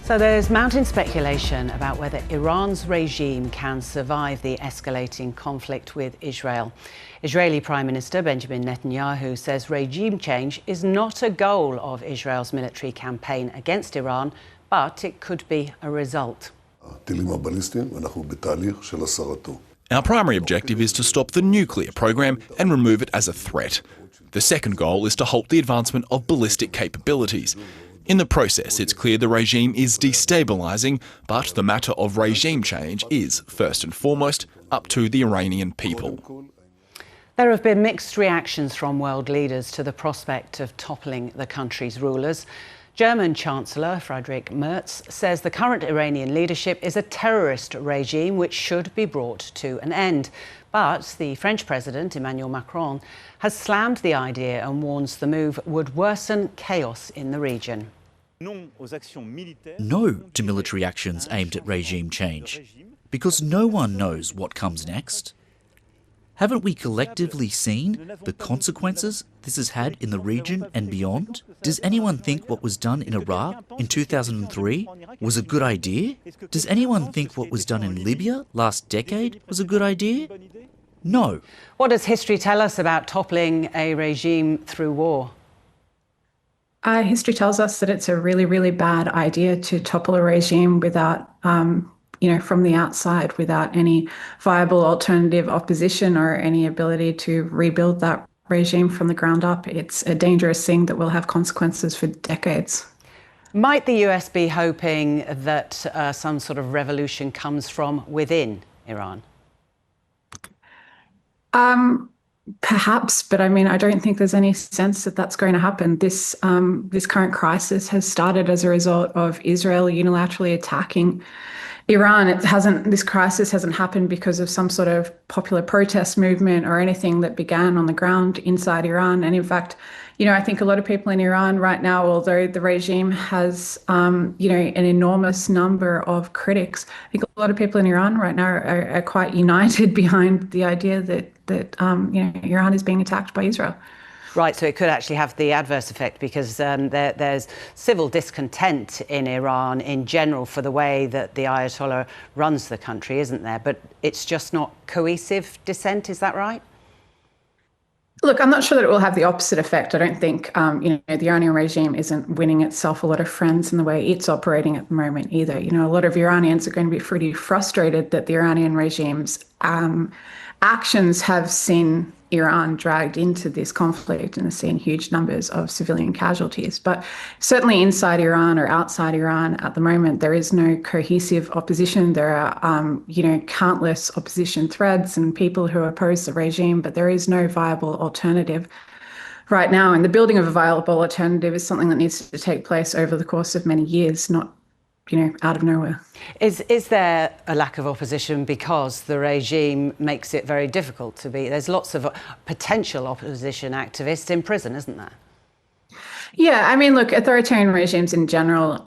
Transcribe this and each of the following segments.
So there's mounting speculation about whether Iran's regime can survive the escalating conflict with Israel. Israeli Prime Minister Benjamin Netanyahu says regime change is not a goal of Israel's military campaign against Iran, but it could be a result. Our primary objective is to stop the nuclear program and remove it as a threat. The second goal is to halt the advancement of ballistic capabilities. In the process, it's clear the regime is destabilising, but the matter of regime change is, first and foremost, up to the Iranian people. There have been mixed reactions from world leaders to the prospect of toppling the country's rulers. German Chancellor Friedrich Merz says the current Iranian leadership is a terrorist regime which should be brought to an end. But the French President, Emmanuel Macron, has slammed the idea and warns the move would worsen chaos in the region. No to military actions aimed at regime change, because no one knows what comes next. Haven't we collectively seen the consequences this has had in the region and beyond? Does anyone think what was done in Iraq in 2003 was a good idea? Does anyone think what was done in Libya last decade was a good idea? No. What does history tell us about toppling a regime through war? History tells us that it's a really, really bad idea to topple a regime without, from the outside, without any viable alternative opposition or any ability to rebuild that regime from the ground up. It's a dangerous thing that will have consequences for decades. Might the US be hoping that some sort of revolution comes from within Iran? Perhaps, but I don't think there's any sense that that's going to happen. This current crisis has started as a result of Israel unilaterally attacking Iran. This crisis hasn't happened because of some sort of popular protest movement or anything that began on the ground inside Iran. And in fact, I think a lot of people in Iran right now, although the regime has, an enormous number of critics, I think a lot of people in Iran right now are quite united behind the idea that Iran is being attacked by Israel. Right, so it could actually have the adverse effect because there's civil discontent in Iran in general for the way that the Ayatollah runs the country, isn't there? But it's just not cohesive dissent, is that right? Look, I'm not sure that it will have the opposite effect. I don't think, the Iranian regime isn't winning itself a lot of friends in the way it's operating at the moment either. A lot of Iranians are going to be pretty frustrated that the Iranian regime's actions have seen Iran dragged into this conflict and has seen huge numbers of civilian casualties. But certainly inside Iran or outside Iran at the moment, there is no cohesive opposition. There are, countless opposition threads and people who oppose the regime, but there is no viable alternative right now. And the building of a viable alternative is something that needs to take place over the course of many years, not out of nowhere. Is there a lack of opposition because the regime makes it very difficult to be? There's lots of potential opposition activists in prison, isn't there? Yeah, look, authoritarian regimes in general,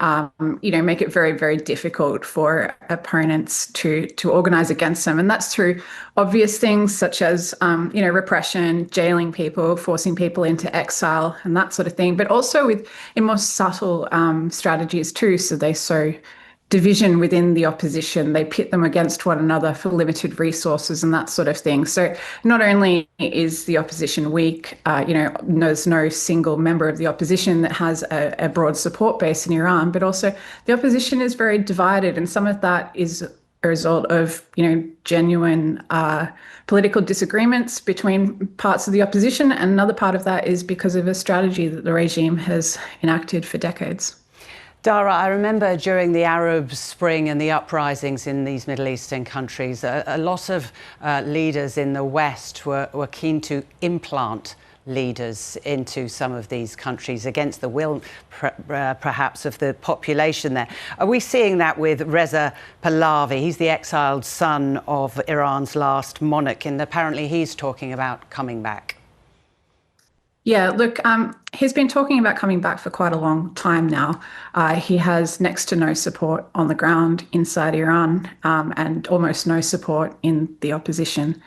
make it very, very difficult for opponents to organise against them. And that's through obvious things such as, repression, jailing people, forcing people into exile and that sort of thing, but also in more subtle strategies too. So they sow division within the opposition. They pit them against one another for limited resources and that sort of thing. So not only is the opposition weak, there's no single member of the opposition that has a broad support base in Iran, but also the opposition is very divided. And some of that is a result of, genuine political disagreements between parts of the opposition. And another part of that is because of a strategy that the regime has enacted for decades. Dara, I remember during the Arab Spring and the uprisings in these Middle Eastern countries, a lot of leaders in the West were keen to implant leaders into some of these countries against the will, perhaps, of the population there. Are we seeing that with Reza Pahlavi? He's the exiled son of Iran's last monarch, and apparently he's talking about coming back. Yeah, look, he's been talking about coming back for quite a long time now. He has next to no support on the ground inside Iran and almost no support in the opposition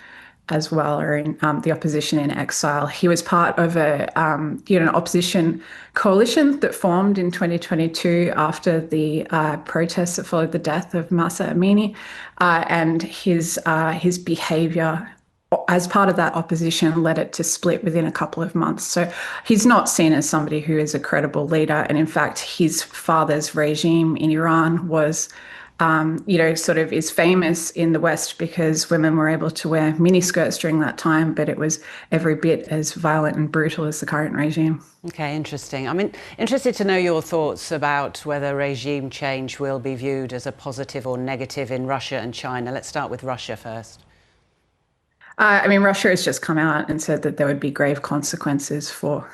as well, or in the opposition in exile. He was part of an opposition coalition that formed in 2022 after the protests that followed the death of Mahsa Amini, and his behaviour as part of that opposition led it to split within a couple of months. So he's not seen as somebody who is a credible leader. And in fact, his father's regime in Iran was, sort of is famous in the West because women were able to wear miniskirts during that time, but it was every bit as violent and brutal as the current regime. Okay, interesting. I'm interested to know your thoughts about whether regime change will be viewed as a positive or negative in Russia and China. Let's start with Russia first. Russia has just come out and said that there would be grave consequences for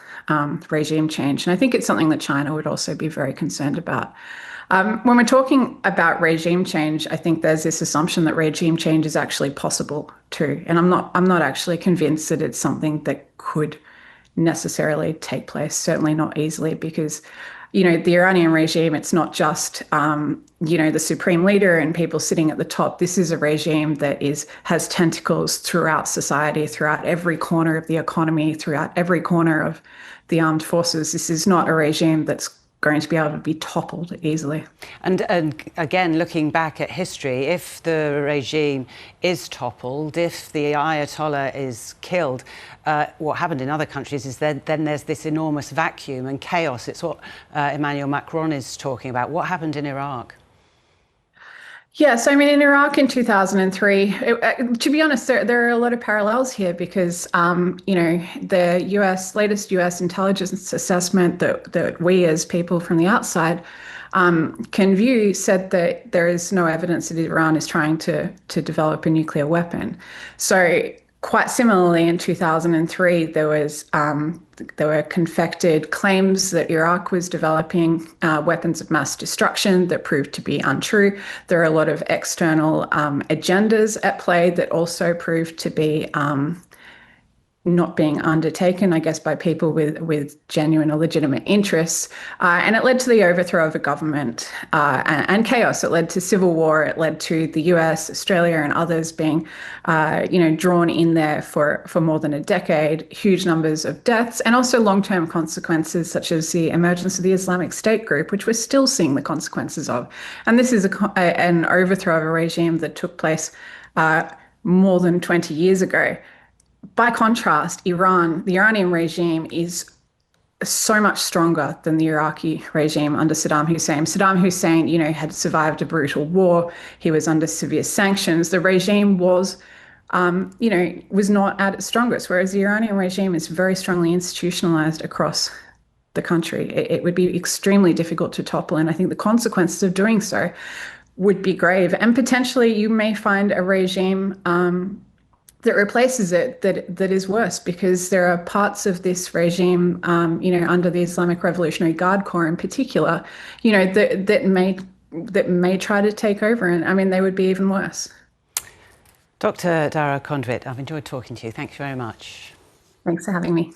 regime change. And I think it's something that China would also be very concerned about. When we're talking about regime change, I think there's this assumption that regime change is actually possible too. And I'm not actually convinced that it's something that could necessarily take place, certainly not easily, because the Iranian regime, it's not just, the supreme leader and people sitting at the top. This is a regime that has tentacles throughout society, throughout every corner of the economy, throughout every corner of the armed forces. This is not a regime that's going to be able to be toppled easily. And again, looking back at history, if the regime is toppled, if the Ayatollah is killed, what happened in other countries is then there's this enormous vacuum and chaos. It's what Emmanuel Macron is talking about. What happened in Iraq? Yes, in Iraq in 2003, to be honest, there are a lot of parallels here because, the latest US intelligence assessment that we as people from the outside can view said that there is no evidence that Iran is trying to develop a nuclear weapon. So quite similarly, in 2003, there were confected claims that Iraq was developing weapons of mass destruction that proved to be untrue. There are a lot of external agendas at play that also proved to be not being undertaken, I guess, by people with genuine or legitimate interests. And it led to the overthrow of a government and chaos. It led to civil war. It led to the US, Australia, and others being, drawn in there for more than a decade, huge numbers of deaths, and also long-term consequences, such as the emergence of the Islamic State group, which we're still seeing the consequences of. And this is an overthrow of a regime that took place more than 20 years ago. By contrast, the Iranian regime is so much stronger than the Iraqi regime under Saddam Hussein. Saddam Hussein, had survived a brutal war. He was under severe sanctions. The regime was not at its strongest, whereas the Iranian regime is very strongly institutionalized across the country. It would be extremely difficult to topple, and I think the consequences of doing so would be grave. And potentially you may find a regime that replaces it that is worse, because there are parts of this regime, under the Islamic Revolutionary Guard Corps in particular, that may try to take over, and they would be even worse. Dr. Dara Conduit, I've enjoyed talking to you. Thank you very much. Thanks for having me.